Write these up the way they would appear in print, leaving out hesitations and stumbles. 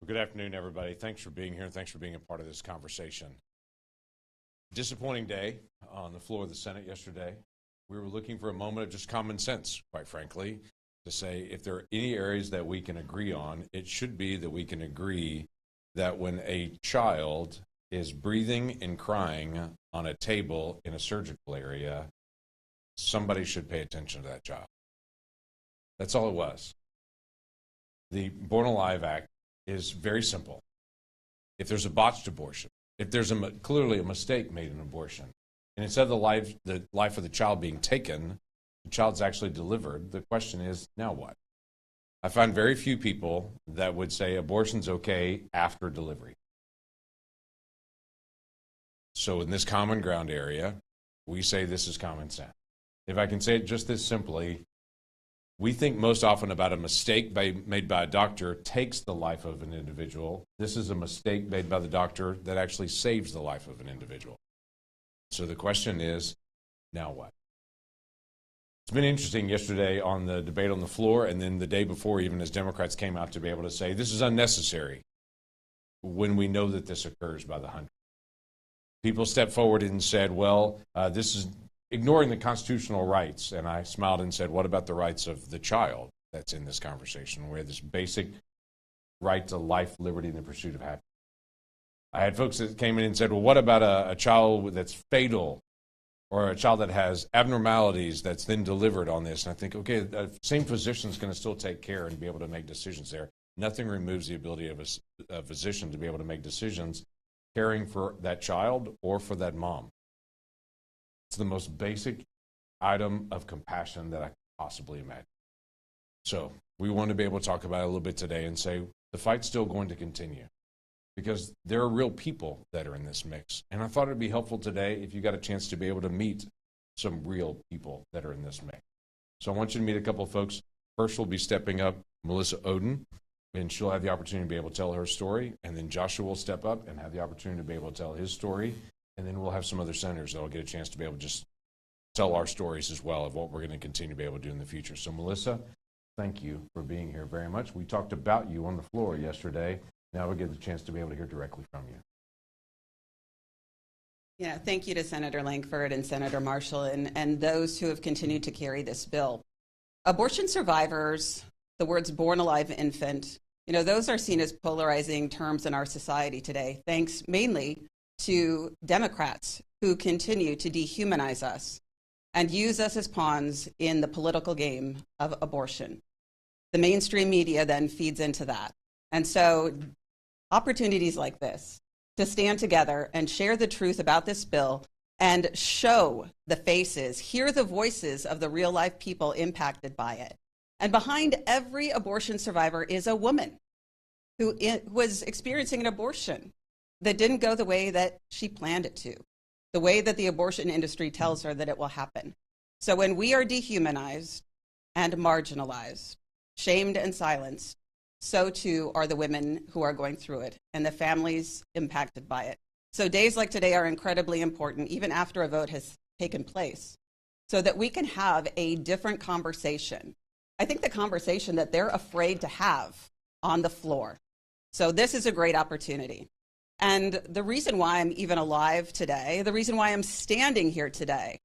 Well, good afternoon, everybody. Thanks for being here, and thanks for being a part of this conversation. Disappointing day on the floor of the Senate yesterday. We were looking for a moment of just common sense, quite frankly, to say if there are any areas that we can agree on, it should be that we can agree that when a child is breathing and crying on a table in a surgical area, somebody should pay attention to that child. That's all it was. The Born Alive Act is very simple. If there's a botched abortion, if there's clearly a mistake made in abortion, and instead of the life of the child being taken, the child's actually delivered, the question is, now what? I find very few people that would say abortion's okay after delivery. So in this common ground area, we say this is common sense. If I can say it just this simply, we think most often about a mistake made by a doctor takes the life of an individual. This is a mistake made by the doctor that actually saves the life of an individual. So the question is, now what? It's been interesting yesterday on the debate on the floor, and then the day before, even as Democrats came out to be able to say this is unnecessary when we know that this occurs by the hundreds. People stepped forward and said, well, this is ignoring the constitutional rights. And I smiled and said, what about the rights of the child that's in this conversation? We have this basic right to life, liberty, and the pursuit of happiness. I had folks that came in and said, well, what about a child that's fatal or a child that has abnormalities that's then delivered on this? And I think, okay, the same physician's going to still take care and be able to make decisions there. Nothing removes the ability of a physician to be able to make decisions caring for that child or for that mom. It's the most basic item of compassion that I could possibly imagine. So we want to be able to talk about it a little bit today and say the fight's still going to continue because there are real people that are in this mix. And I thought it'd be helpful today if you got a chance to be able to meet some real people that are in this mix. So I want you to meet a couple of folks. First will be stepping up Melissa Ohden, and she'll have the opportunity to be able to tell her story. And then Joshua will step up and have the opportunity to be able to tell his story. And then we'll have some other senators that will get a chance to be able to just tell our stories as well of what we're going to continue to be able to do in the future. So Melissa, thank you for being here very much. We talked about you on the floor yesterday. Now we get the chance to be able to hear directly from you. Yeah, thank you to Senator Lankford and Senator Marshall and those who have continued to carry this bill. Abortion survivors, the words born alive infant, those are seen as polarizing terms in our society today, thanks mainly to Democrats who continue to dehumanize us and use us as pawns in the political game of abortion. The mainstream media then feeds into that. And so opportunities like this to stand together and share the truth about this bill and show the faces, hear the voices of the real life people impacted by it. And behind every abortion survivor is a woman who was experiencing an abortion that didn't go the way that she planned it to, the way that the abortion industry tells her that it will happen. So when we are dehumanized and marginalized, shamed and silenced, so too are the women who are going through it and the families impacted by it. So days like today are incredibly important, even after a vote has taken place, so that we can have a different conversation. I think the conversation that they're afraid to have on the floor. So this is a great opportunity. And the reason why I'm even alive today, the reason why I'm standing here today,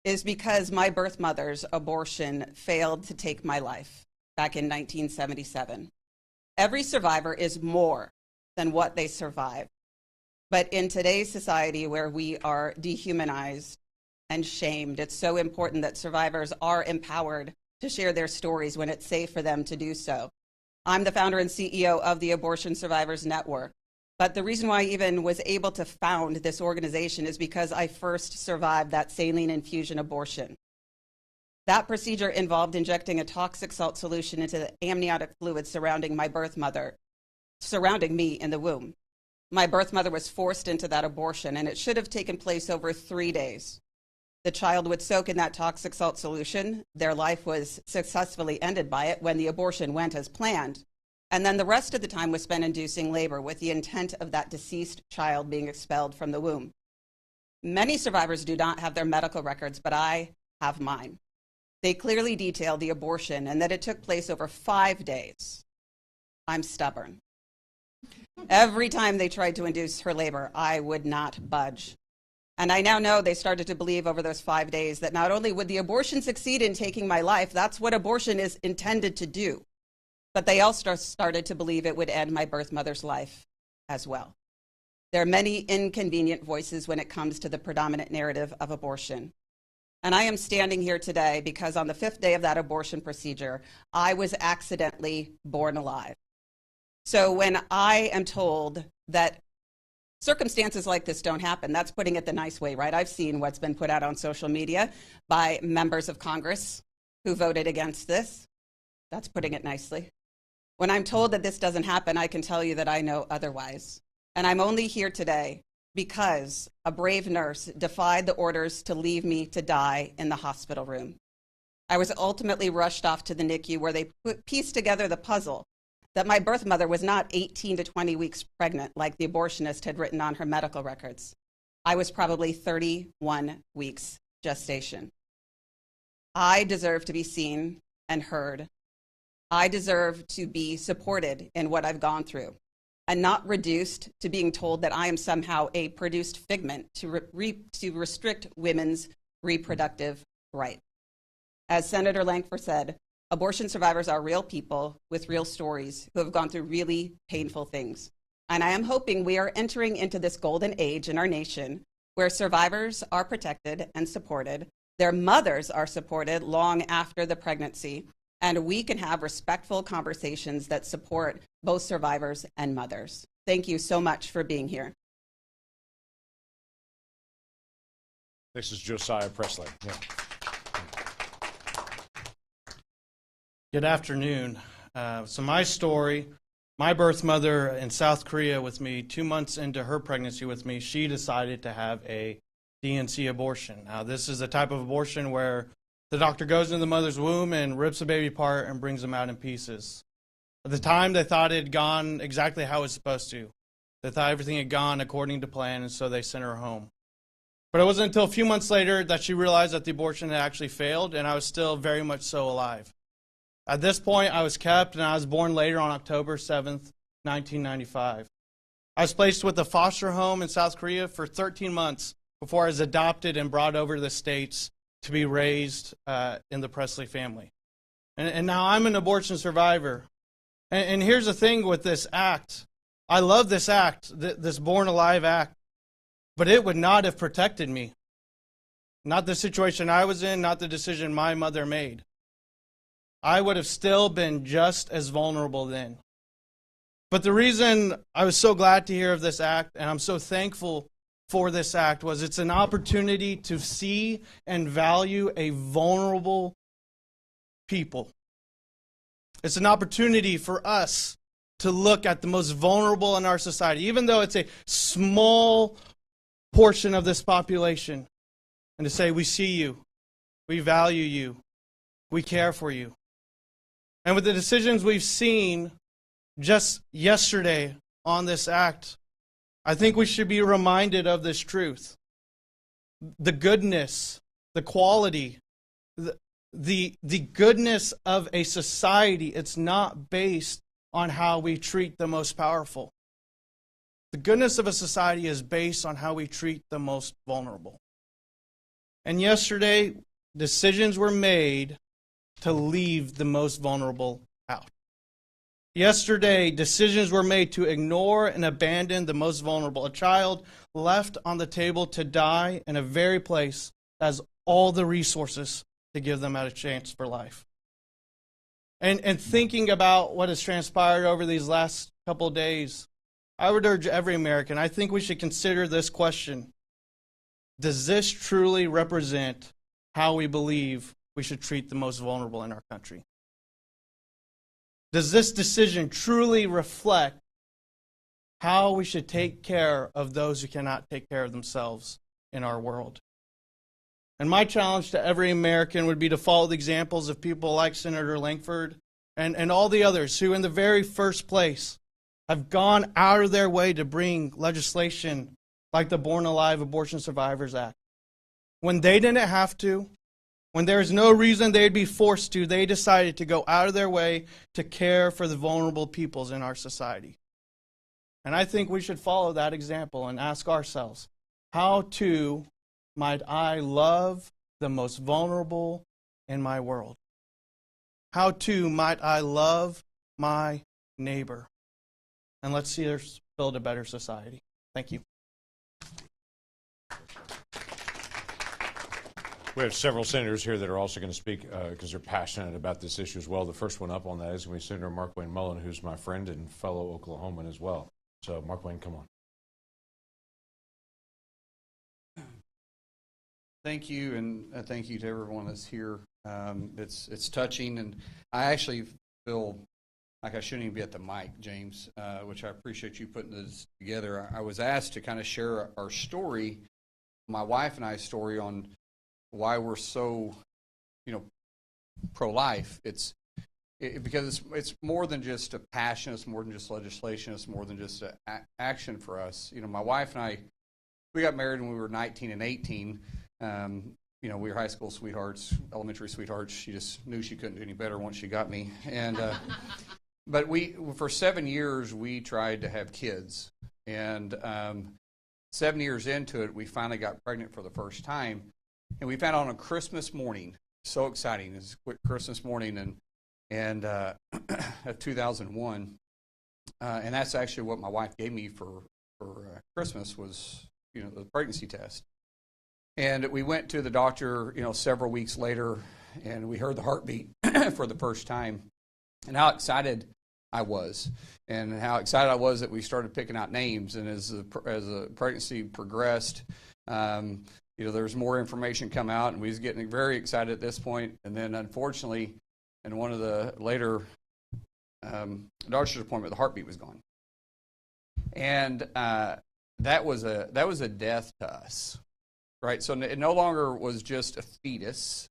is because my birth mother's abortion failed to take my life back in 1977. Every survivor is more than what they survive. But in today's society where we are dehumanized and shamed, it's so important that survivors are empowered to share their stories when it's safe for them to do so. I'm the founder and CEO of the Abortion Survivors Network. But the reason why I even was able to found this organization is because I first survived that saline infusion abortion. That procedure involved injecting a toxic salt solution into the amniotic fluid surrounding my birth mother, surrounding me in the womb. My birth mother was forced into that abortion, and it should have taken place over 3 days. The child would soak in that toxic salt solution. Their life was successfully ended by it when the abortion went as planned. And then the rest of the time was spent inducing labor with the intent of that deceased child being expelled from the womb. Many survivors do not have their medical records, but I have mine. They clearly detail the abortion and that it took place over 5 days. I'm stubborn. Every time they tried to induce her labor, I would not budge. And I now know they started to believe over those 5 days that not only would the abortion succeed in taking my life, that's what abortion is intended to do, but they also started to believe it would end my birth mother's life as well. There are many inconvenient voices when it comes to the predominant narrative of abortion. And I am standing here today because on the 5th day of that abortion procedure, I was accidentally born alive. So when I am told that circumstances like this don't happen, that's putting it the nice way, right? I've seen what's been put out on social media by members of Congress who voted against this. That's putting it nicely. When I'm told that this doesn't happen, I can tell you that I know otherwise. And I'm only here today because a brave nurse defied the orders to leave me to die in the hospital room. I was ultimately rushed off to the NICU where they pieced together the puzzle that my birth mother was not 18 to 20 weeks pregnant like the abortionist had written on her medical records. I was probably 31 weeks gestation. I deserve to be seen and heard. I deserve to be supported in what I've gone through and not reduced to being told that I am somehow a produced figment to restrict women's reproductive rights. As Senator Lankford said, abortion survivors are real people with real stories who have gone through really painful things. And I am hoping we are entering into this golden age in our nation where survivors are protected and supported, their mothers are supported long after the pregnancy, and we can have respectful conversations that support both survivors and mothers. Thank you so much for being here. This is Josiah Presley. Yeah. Good afternoon. So my story, my birth mother in South Korea with me, 2 months into her pregnancy with me, she decided to have a DNC abortion. Now this is a type of abortion where the doctor goes into the mother's womb and rips the baby apart and brings them out in pieces. At the time, they thought it had gone exactly how it was supposed to. They thought everything had gone according to plan, and so they sent her home. But it wasn't until a few months later that she realized that the abortion had actually failed, and I was still very much so alive. At this point, I was kept, and I was born later on October 7th, 1995. I was placed with a foster home in South Korea for 13 months before I was adopted and brought over to the States to be raised in the Presley family. And now I'm an abortion survivor. And here's the thing with this act. I love this act, this Born Alive Act, but it would not have protected me. Not the situation I was in, not the decision my mother made. I would have still been just as vulnerable then. But the reason I was so glad to hear of this act, and I'm so thankful for this act, was it's an opportunity to see and value a vulnerable people. It's an opportunity for us to look at the most vulnerable in our society, even though it's a small portion of this population, and to say, we see you, we value you, we care for you. And with the decisions we've seen just yesterday on this act, I think we should be reminded of this truth. The goodness, the quality, the goodness of a society, it's not based on how we treat the most powerful. The goodness of a society is based on how we treat the most vulnerable. And yesterday, decisions were made to leave the most vulnerable out. Yesterday, decisions were made to ignore and abandon the most vulnerable. A child left on the table to die in a very place that has all the resources to give them a chance for life. And thinking about what has transpired over these last couple of days, I would urge every American, I think we should consider this question. Does this truly represent how we believe we should treat the most vulnerable in our country? Does this decision truly reflect how we should take care of those who cannot take care of themselves in our world? And my challenge to every American would be to follow the examples of people like Senator Lankford and all the others who in the very first place have gone out of their way to bring legislation like the Born Alive Abortion Survivors Act. When they didn't have to, when there was no reason they'd be forced to, they decided to go out of their way to care for the vulnerable peoples in our society. And I think we should follow that example and ask ourselves, how too might I love the most vulnerable in my world? How too might I love my neighbor? And let's see us build a better society. Thank you. We have several senators here that are also going to speak because they're passionate about this issue as well. The first one up on that is going to be Senator Markwayne Mullin, who's my friend and fellow Oklahoman as well. So, Markwayne, come on. Thank you, and thank you to everyone that's here. It's touching, and I actually feel like I shouldn't even be at the mic, James, which I appreciate you putting this together. I was asked to kind of share our story, my wife and I's story, on why we're so, pro-life. Because it's more than just a passion, it's more than just legislation, it's more than just action for us. My wife and I, we got married when we were 19 and 18. We were high school sweethearts, elementary sweethearts. She just knew she couldn't do any better once she got me. And but for 7 years, we tried to have kids. And 7 years into it, we finally got pregnant for the first time. And we found out on a Christmas morning, so exciting. It was a quick Christmas morning and of 2001. And that's actually what my wife gave me for Christmas was, the pregnancy test. And we went to the doctor, several weeks later, and we heard the heartbeat for the first time. And how excited I was, and how excited I was that we started picking out names. And as the pregnancy progressed, there was more information come out, and we was getting very excited at this point. And then, unfortunately, in one of the later doctor's appointment, the heartbeat was gone, and that was a death to us, right? So it no longer was just a fetus.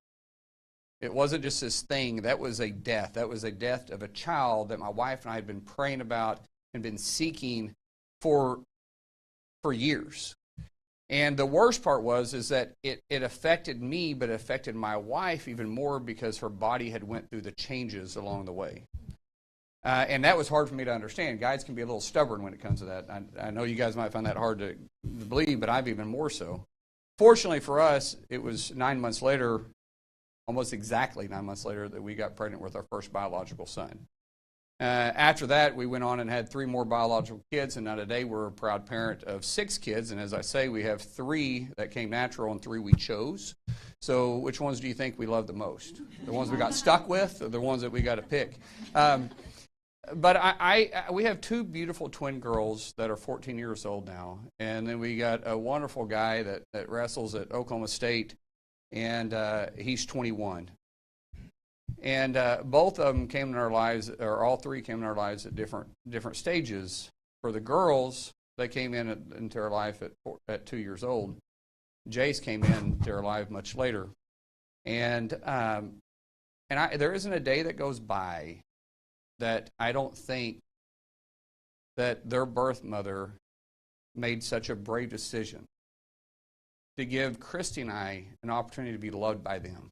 It wasn't just this thing. That was a death. That was a death of a child that my wife and I had been praying about and been seeking for years. And the worst part is that it affected me, but it affected my wife even more because her body had went through the changes along the way. And that was hard for me to understand. Guys can be a little stubborn when it comes to that. I know you guys might find that hard to believe, but I've even more so. Fortunately for us, it was 9 months later, almost exactly 9 months later, that we got pregnant with our first biological son. After that, we went on and had 3 more biological kids, and now today we're a proud parent of 6 kids. And as I say, we have 3 that came natural and 3 we chose. So which ones do you think we love the most? The ones we got stuck with, or the ones that we got to pick? But we have 2 beautiful twin girls that are 14 years old now, and then we got a wonderful guy that wrestles at Oklahoma State, and he's 21. And both of them came in our lives, or all 3 came in our lives at different stages. For the girls, they came into our life at 2 years old. Jace came into our life much later, and there isn't a day that goes by that I don't think that their birth mother made such a brave decision to give Christy and I an opportunity to be loved by them.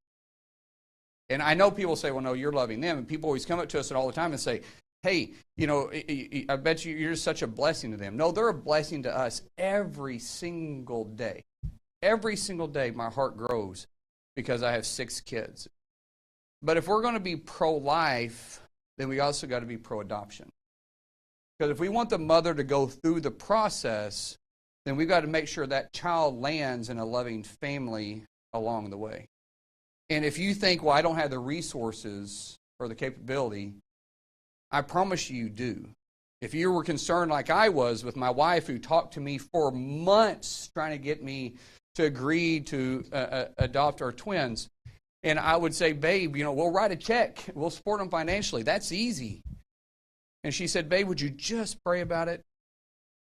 And I know people say, well, no, you're loving them. And people always come up to us all the time and say, hey, I bet you're such a blessing to them. No, they're a blessing to us every single day. Every single day my heart grows because I have 6 kids. But if we're going to be pro-life, then we also got to be pro-adoption. Because if we want the mother to go through the process, then we've got to make sure that child lands in a loving family along the way. And if you think, well, I don't have the resources or the capability, I promise you do. If you were concerned like I was with my wife, who talked to me for months trying to get me to agree to adopt our twins, and I would say, babe, we'll write a check. We'll support them financially. That's easy. And she said, babe, would you just pray about it?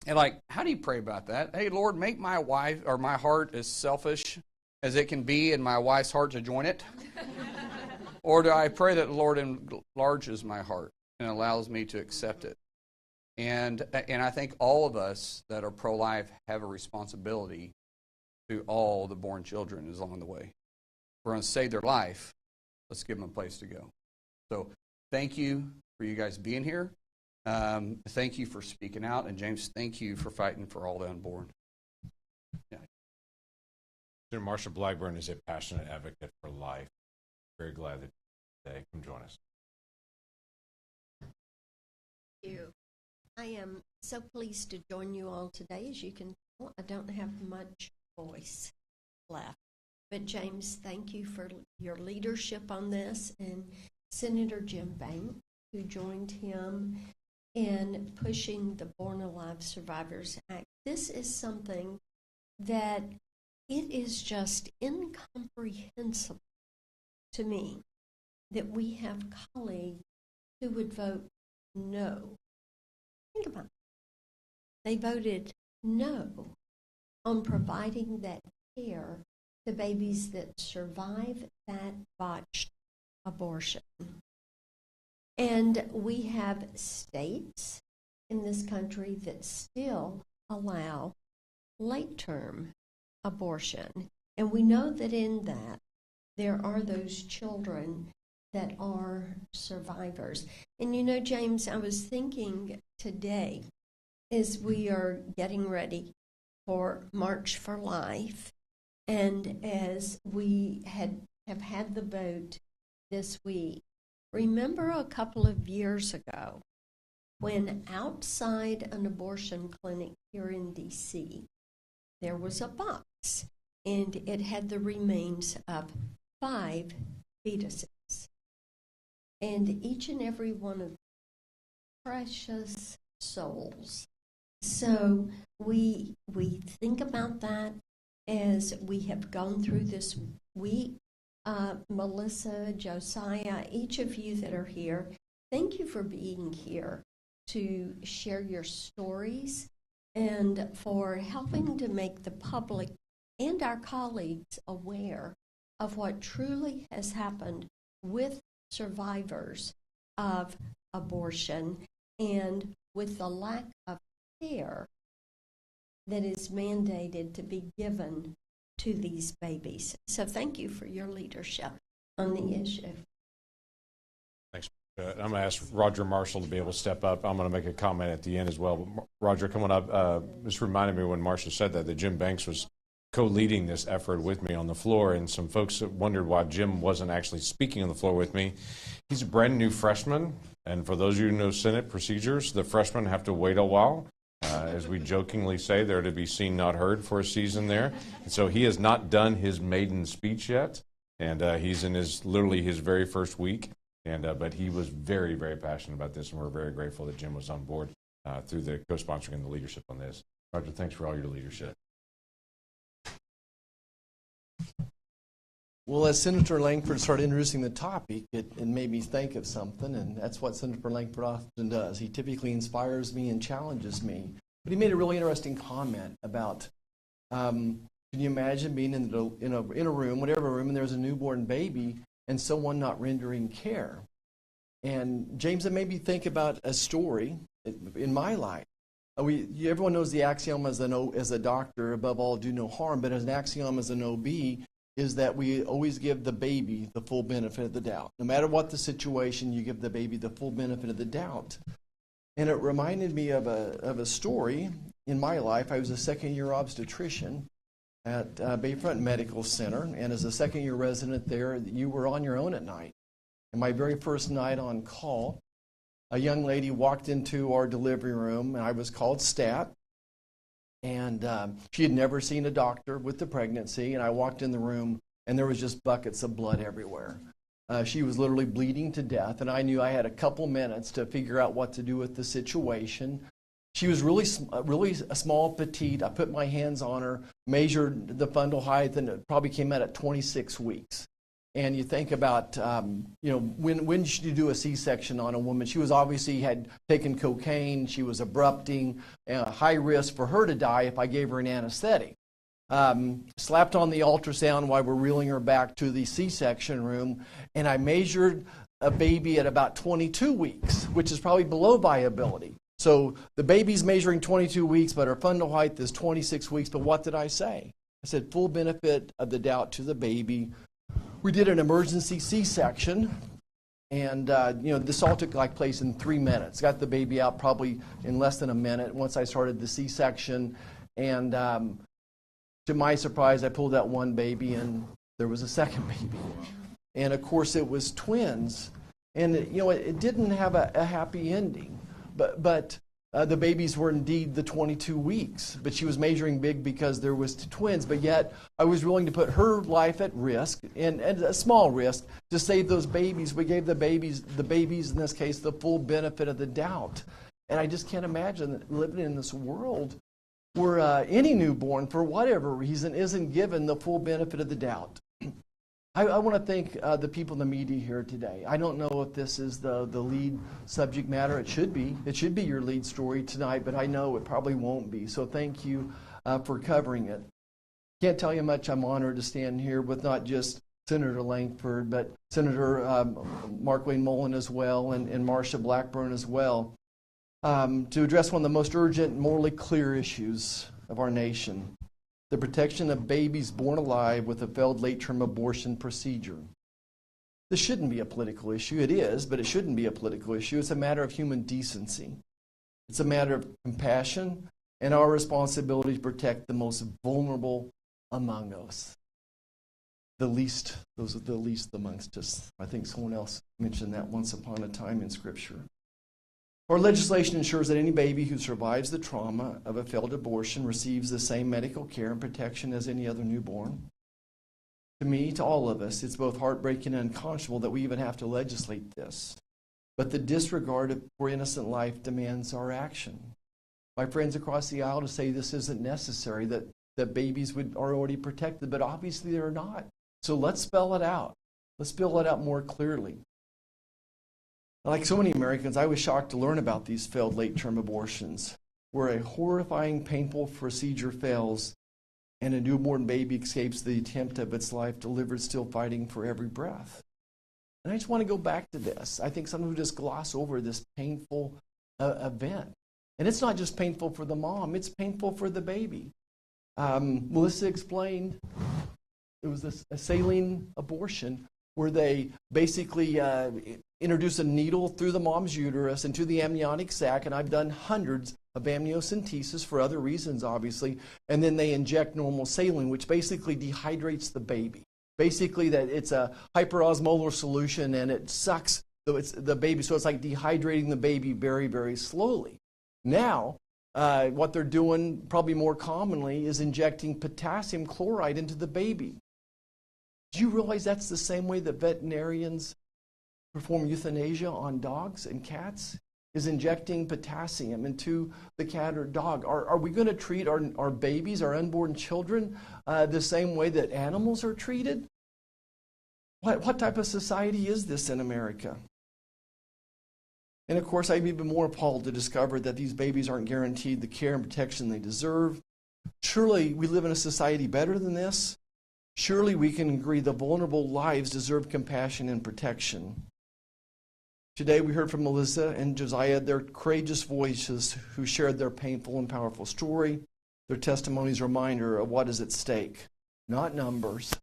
And how do you pray about that? Hey, Lord, make my wife or my heart as selfish as it can be and my wife's heart to join it? Or do I pray that the Lord enlarges my heart and allows me to accept it? And I think all of us that are pro-life have a responsibility to all the born children along the way. We're going to save their life. Let's give them a place to go. So thank you for you guys being here. Thank you for speaking out, and James, thank you for fighting for all the unborn. Yeah. Senator Marsha Blackburn is a passionate advocate for life. Very glad that you're today. Come join us. Thank you. I am so pleased to join you all today. As you can tell, I don't have much voice left. But James, thank you for your leadership on this, and Senator Jim Banks, who joined him in pushing the Born Alive Survivors Act. This is something that it is just incomprehensible to me that we have colleagues who would vote no. Think about it. They voted no on providing that care to babies that survive that botched abortion. And we have states in this country that still allow late-term abortion. And we know that in that there are those children that are survivors. And you know, James, I was thinking today as we are getting ready for March for Life, and as we have had the vote this week, remember a couple of years ago when outside an abortion clinic here in D.C., there was a box, and it had the remains of 5 fetuses. And each and every one of them, precious souls. So we think about that as we have gone through this week. Melissa, Josiah, each of you that are here, thank you for being here to share your stories and for helping to make the public and our colleagues aware of what truly has happened with survivors of abortion and with the lack of care that is mandated to be given to these babies. So thank you for your leadership on the issue. Thanks. I'm going to ask Roger Marshall to be able to step up. I'm going to make a comment at the end as well. But Roger, come on up. This reminded me when Marsha said that Jim Banks was co-leading this effort with me on the floor, and some folks wondered why Jim wasn't actually speaking on the floor with me. He's a brand new freshman, and for those of you who know Senate procedures, the freshmen have to wait a while. As we jokingly say, they're to be seen, not heard for a season there. And so he has not done his maiden speech yet, and he's in literally his very first week. But he was very, very passionate about this, and we're very grateful that Jim was on board through the co-sponsoring and the leadership on this. Roger, thanks for all your leadership. Well, as Senator Lankford started introducing the topic, it made me think of something, and that's what Senator Lankford often does. He typically inspires me and challenges me. But he made a really interesting comment about, can you imagine being in a room, whatever room, and there's a newborn baby and someone not rendering care? And James, it made me think about a story in my life. Everyone knows the axiom as a doctor, above all, do no harm, but as an axiom as an OB, is that we always give the baby the full benefit of the doubt. No matter what the situation, you give the baby the full benefit of the doubt. And it reminded me of a story in my life. I was a second-year obstetrician at Bayfront Medical Center, and as a second-year resident there, you were on your own at night. And my very first night on call, a young lady walked into our delivery room, and I was called stat. And she had never seen a doctor with the pregnancy, and I walked in the room, and there was just buckets of blood everywhere. She was literally bleeding to death, and I knew I had a couple minutes to figure out what to do with the situation. She was really a small, petite. I put my hands on her, measured the fundal height, and it probably came out at 26 weeks. And you think about, when should you do a C-section on a woman? She was obviously had taken cocaine. She was abrupting, high risk for her to die if I gave her an anesthetic. Slapped on the ultrasound while we're reeling her back to the C-section room, and I measured a baby at about 22 weeks, which is probably below viability. So the baby's measuring 22 weeks, but her fundal height is 26 weeks. But what did I say? I said full benefit of the doubt to the baby. We did an emergency C-section, And, this all took place in 3 minutes. Got the baby out probably in less than a minute once I started the C-section. And to my surprise, I pulled out one baby and there was a second baby. And of course it was twins. And, it didn't have a happy ending. But the babies were indeed the 22 weeks, but she was measuring big because there was twins. But yet, I was willing to put her life at risk, and a small risk, to save those babies. We gave the babies in this case, the full benefit of the doubt. And I just can't imagine living in this world where any newborn, for whatever reason, isn't given the full benefit of the doubt. I want to thank the people in the media here today. I don't know if this is the lead subject matter. It should be. It should be your lead story tonight, but I know it probably won't be. So thank you for covering it. Can't tell you much. I'm honored to stand here with not just Senator Lankford, but Senator Markwayne Mullin as well, and Marsha Blackburn as well, to address one of the most urgent, morally clear issues of our nation: the protection of babies born alive with a failed late-term abortion procedure. This shouldn't be a political issue. It is, but it shouldn't be a political issue. It's a matter of human decency. It's a matter of compassion and our responsibility to protect the most vulnerable among us. Those are the least amongst us. I think someone else mentioned that once upon a time in Scripture. Our legislation ensures that any baby who survives the trauma of a failed abortion receives the same medical care and protection as any other newborn. To me, to all of us, it's both heartbreaking and unconscionable that we even have to legislate this. But the disregard for innocent life demands our action. My friends across the aisle to say this isn't necessary, that babies are already protected, but obviously they're not. So let's spell it out. Let's spell it out more clearly. Like so many Americans, I was shocked to learn about these failed late-term abortions, where a horrifying, painful procedure fails and a newborn baby escapes the attempt of its life, delivered still fighting for every breath. And I just want to go back to this. I think some people just gloss over this painful event. And it's not just painful for the mom, it's painful for the baby. Melissa explained it was a saline abortion where they basically introduce a needle through the mom's uterus into the amniotic sac, and I've done hundreds of amniocentesis for other reasons, obviously, and then they inject normal saline, which basically dehydrates the baby. Basically, that it's a hyperosmolar solution, and it sucks the baby, so it's like dehydrating the baby very, very slowly. Now, what they're doing probably more commonly is injecting potassium chloride into the baby. Do you realize that's the same way that veterinarians perform euthanasia on dogs and cats? Is injecting potassium into the cat or dog. Are we going to treat our babies, our unborn children, the same way that animals are treated? What type of society is this in America? And of course, I'm even more appalled to discover that these babies aren't guaranteed the care and protection they deserve. Surely we live in a society better than this. Surely we can agree that vulnerable lives deserve compassion and protection. Today we heard from Melissa and Josiah, their courageous voices who shared their painful and powerful story. Their testimony is a reminder of what is at stake. Not numbers,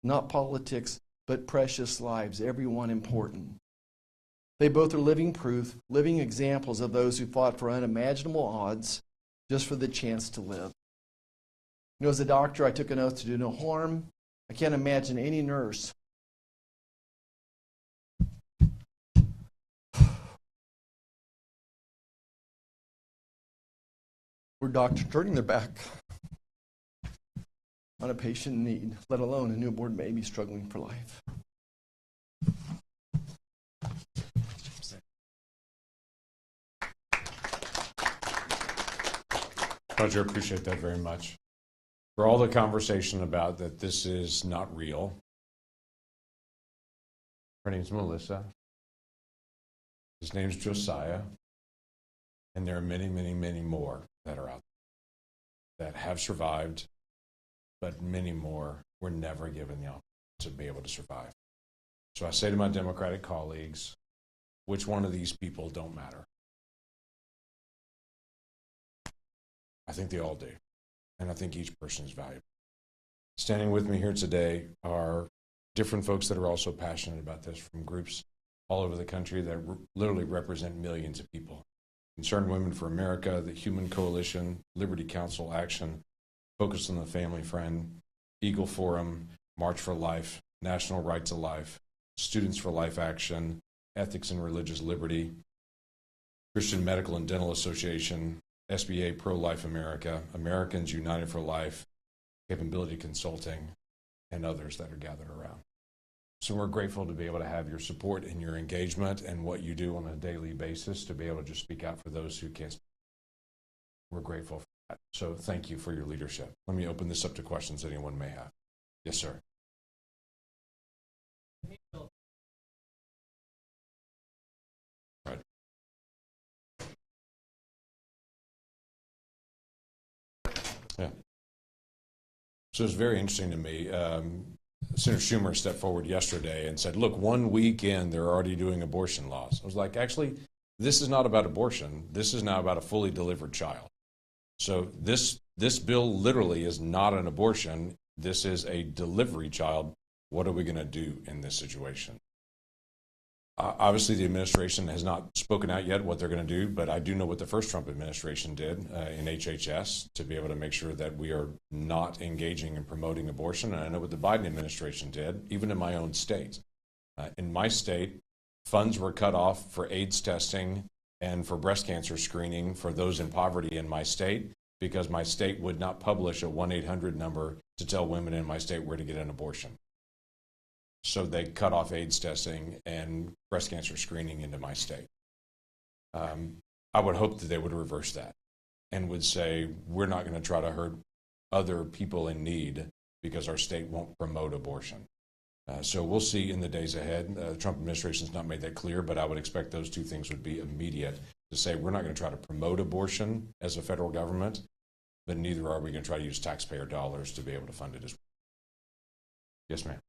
not politics, but precious lives, everyone important. They both are living proof, living examples of those who fought for unimaginable odds just for the chance to live. You know, as a doctor, I took an oath to do no harm. I can't imagine any nurse or doctor turning their back on a patient in need, let alone a newborn baby struggling for life. Roger, appreciate that very much. For all the conversation about that this is not real. Her name's Melissa. His name's Josiah. And there are many, many, many more that are out there that have survived, but many more were never given the opportunity to be able to survive. So I say to my Democratic colleagues, which one of these people don't matter? I think they all do. And I think each person is valuable. Standing with me here today are different folks that are also passionate about this, from groups all over the country that literally represent millions of people. Concerned Women for America, the Human Coalition, Liberty Council Action, Focus on the Family Friend, Eagle Forum, March for Life, National Right to Life, Students for Life Action, Ethics and Religious Liberty, Christian Medical and Dental Association, SBA Pro-Life America, Americans United for Life, Capability Consulting, and others that are gathered around. So we're grateful to be able to have your support and your engagement and what you do on a daily basis to be able to just speak out for those who can't. We're grateful for that. So thank you for your leadership. Let me open this up to questions anyone may have. Yes, sir. Right. Yeah. So it's very interesting to me. Senator Schumer stepped forward yesterday and said, look, 1 week in, they're already doing abortion laws. I was like, actually, this is not about abortion. This is now about a fully delivered child. So this bill literally is not an abortion. This is a delivery child. What are we going to do in this situation? Obviously, the administration has not spoken out yet what they're going to do, but I do know what the first Trump administration did in HHS to be able to make sure that we are not engaging in promoting abortion. And I know what the Biden administration did, even in my own state. In my state, funds were cut off for AIDS testing and for breast cancer screening for those in poverty in my state because my state would not publish a 1-800 number to tell women in my state where to get an abortion. So they cut off AIDS testing and breast cancer screening into my state. I would hope that they would reverse that and would say, we're not going to try to hurt other people in need because our state won't promote abortion. So we'll see in the days ahead. The Trump administration has not made that clear, but I would expect those two things would be immediate to say we're not going to try to promote abortion as a federal government, but neither are we going to try to use taxpayer dollars to be able to fund it as well. Yes, ma'am.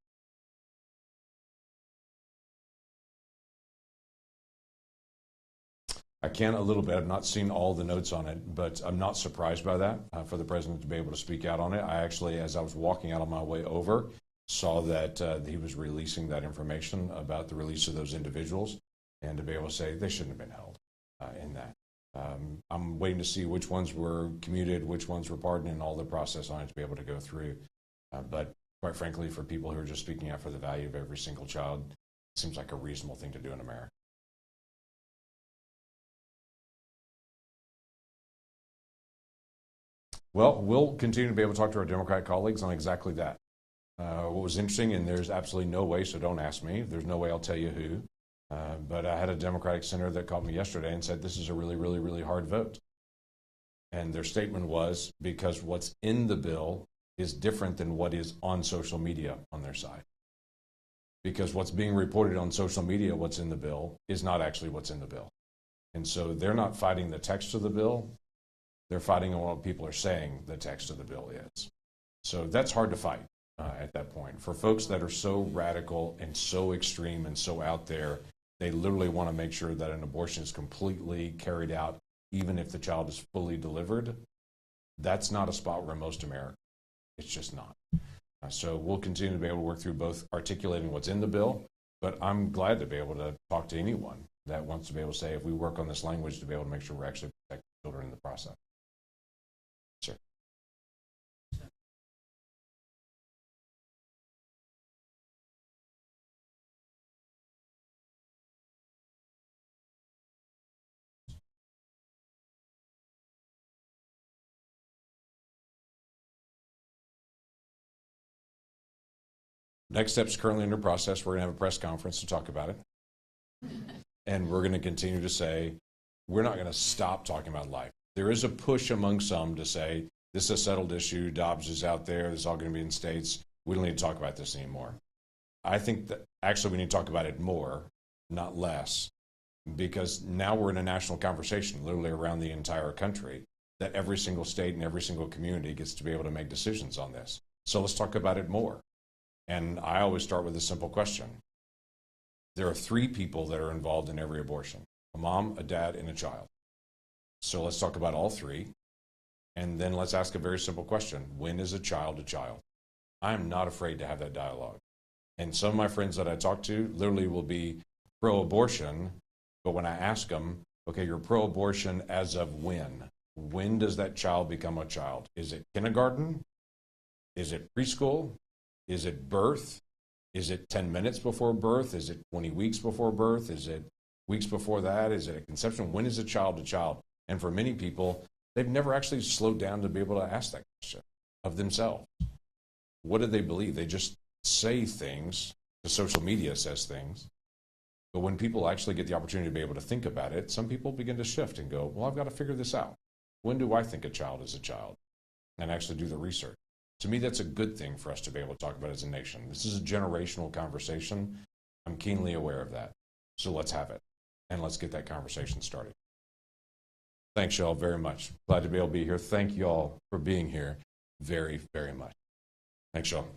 I can a little bit. I've not seen all the notes on it, but I'm not surprised by that for the president to be able to speak out on it. I actually, as I was walking out on my way over, saw that he was releasing that information about the release of those individuals and to be able to say they shouldn't have been held in that. I'm waiting to see which ones were commuted, which ones were pardoned, and all the process on it to be able to go through. But quite frankly, for people who are just speaking out for the value of every single child, it seems like a reasonable thing to do in America. Well, we'll continue to be able to talk to our Democratic colleagues on exactly that. What was interesting, and there's absolutely no way, so don't ask me, there's no way I'll tell you who, but I had a Democratic senator that called me yesterday and said this is a really, really, really hard vote. And their statement was because what's in the bill is different than what is on social media on their side. Because what's being reported on social media, what's in the bill, is not actually what's in the bill. And so they're not fighting the text of the bill. They're fighting on what people are saying the text of the bill is. So that's hard to fight at that point. For folks that are so radical and so extreme and so out there, they literally want to make sure that an abortion is completely carried out, even if the child is fully delivered. That's not a spot where most Americans. It's just not. So we'll continue to be able to work through both articulating what's in the bill, but I'm glad to be able to talk to anyone that wants to be able to say, if we work on this language, to be able to make sure we're actually protecting children in the process. Sir. Next step's currently under process. We're going to have a press conference to talk about it. And we're going to continue to say, we're not going to stop talking about life. There is a push among some to say, this is a settled issue. Dobbs is out there. This is all going to be in states. We don't need to talk about this anymore. I think that actually we need to talk about it more, not less, because now we're in a national conversation literally around the entire country that every single state and every single community gets to be able to make decisions on this. So let's talk about it more. And I always start with a simple question. There are 3 people that are involved in every abortion: a mom, a dad, and a child. So let's talk about all 3. And then let's ask a very simple question. When is a child a child? I am not afraid to have that dialogue. And some of my friends that I talk to literally will be pro-abortion, but when I ask them, okay, you're pro-abortion as of when? When does that child become a child? Is it kindergarten? Is it preschool? Is it birth? Is it 10 minutes before birth? Is it 20 weeks before birth? Is it weeks before that? Is it a conception? When is a child? And for many people, they've never actually slowed down to be able to ask that question of themselves. What do they believe? They just say things. The social media says things. But when people actually get the opportunity to be able to think about it, some people begin to shift and go, well, I've got to figure this out. When do I think a child is a child? And actually do the research. To me, that's a good thing for us to be able to talk about as a nation. This is a generational conversation. I'm keenly aware of that. So let's have it. And let's get that conversation started. Thanks, y'all, very much. Glad to be able to be here. Thank you all for being here very, very much. Thanks, y'all.